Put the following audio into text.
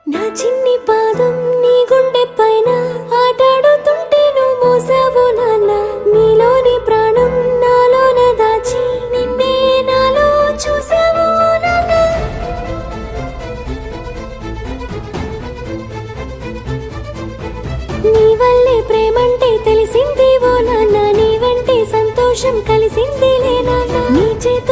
నా చిన్ని పాదం నీ గుండె పైన ఆటాడుతుంటే నువ్వు మోసావు నాన్న. నీలోని ప్రాణం నాలోన దాచి నిన్నే నాలో చూసావు నాన్న. నీ వల్లే ప్రేమంటే తెలిసింది ఓ నాన్న. నీ వంటే సంతోషం కలిసింది లే నాన్న. నీ చేత